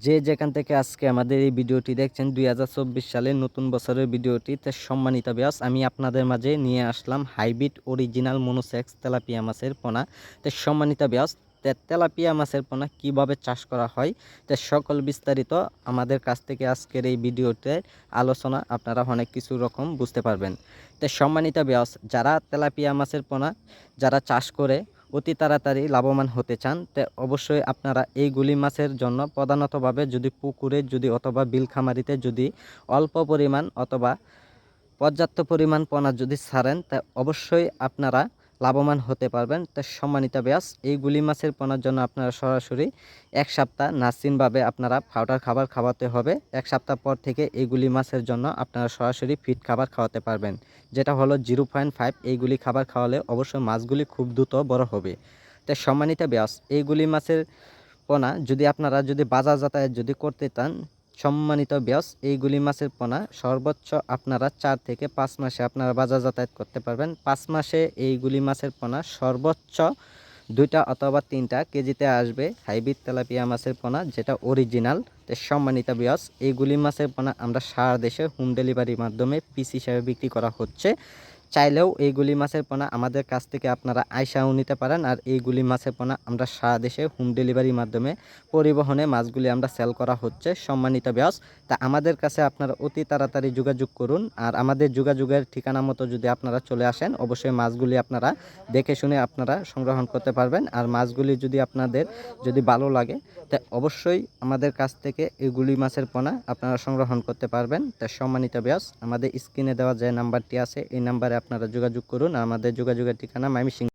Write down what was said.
যে যেখান থেকে আজকে আমাদের এই ভিডিওটি দেখছেন 2024 সালের নতুন বছরের ভিডিওটি তে সম্মানিত ভিউয়ার্স, আমি আপনাদের মাঝে নিয়ে আসলাম হাইব্রিড অরিজিনাল মনোসেক্স তেলাপিয়া মাছের পোনা। তো সম্মানিত ভিউয়ার্স, তেলাপিয়া মাছের পোনা কিভাবে চাষ করা হয় তে সকল বিস্তারিত আমাদের কাছ থেকে আজকের এই ভিডিওতে আলোচনা আপনারা অনেক কিছু রকম বুঝতে পারবেন। তো সম্মানিত ভিউয়ার্স, যারা তেলাপিয়া মাছের পোনা যারা চাষ করে অতি তাড়াতাড়ি লাভবান হতে চান, তো অবশ্যই আপনারা এই গুলি মাছের জন্য প্রধানতভাবে যদি পুকুরে যদি অথবা বিলখামারিতে যদি অল্প পরিমাণ অথবা পর্যাপ্ত পরিমাণ পোনা যদি ছাড়েন, তা অবশ্যই আপনারা লাভবান হতে পারবেন। তো সম্মানিত ব্যাস, এই গুলি মাছের পোনার জন্য আপনারা সরাসরি 1 সপ্তাহ নাসিনভাবে আপনারা পাউডার খাবার খাওয়াতে হবে। 1 সপ্তাহ পর থেকে এই গুলি মাছের জন্য আপনারা সরাসরি ফিড খাবার খাওয়াতে পারবেন, যেটা হলো 0.5। এইগুলি খাবার খাওয়ালে অবশ্যই মাছগুলি খুব দ্রুত বড় হবে। তো সম্মানিত ব্যাস, এইগুলি মাছের পোনা যদি আপনারা যদি বাজার যাতায়াত যদি করতে চান, সম্মানিত ব্যাস, এইগুলি মাছের পোনা সর্বোচ্চ আপনারা 4 থেকে 5 মাসে আপনারা বাজার যাতায়াত করতে পারবেন। 5 মাসে এইগুলি মাছের পোনা সর্বোচ্চ 2টা অথবা 3টা কেজিতে আসবে হাইব্রিড তেলাপিয়া মাছের পোনা, যেটা অরিজিনাল। তো সম্মানিত ব্যাস, এইগুলি মাছের পোনা আমরা সারা দেশে হোম ডেলিভারির মাধ্যমে পিস হিসাবে বিক্রি করা হচ্ছে। চাইলেও এইগুলি মাছের পোনা আমাদের কাছ থেকে আপনারা আইসাও নিতে পারেন। আর এইগুলি মাছের পোনা আমরা সারা দেশে হোম ডেলিভারির মাধ্যমে পরিবহনে মাছগুলি আমরা সেল করা হচ্ছে। সম্মানিত ব্যাস, তা আমাদের কাছে আপনারা অতি তাড়াতাড়ি যোগাযোগ করুন। আর আমাদের যোগাযোগের ঠিকানা মতো যদি আপনারা চলে আসেন, অবশ্যই মাছগুলি আপনারা দেখে শুনে আপনারা সংগ্রহণ করতে পারবেন। আর মাছগুলি যদি আপনাদের যদি ভালো লাগে, তা অবশ্যই আমাদের কাছ থেকে এইগুলি মাছের পোনা আপনারা সংগ্রহণ করতে পারবেন। তা সম্মানিত ব্যাস, আমাদের স্ক্রিনে দেওয়া যে নাম্বারটি আছে এই নাম্বারে আপনারা যোগাযোগ করুন। আমাদের যোগাযোগের ঠিকানা ময়মনসিংহ।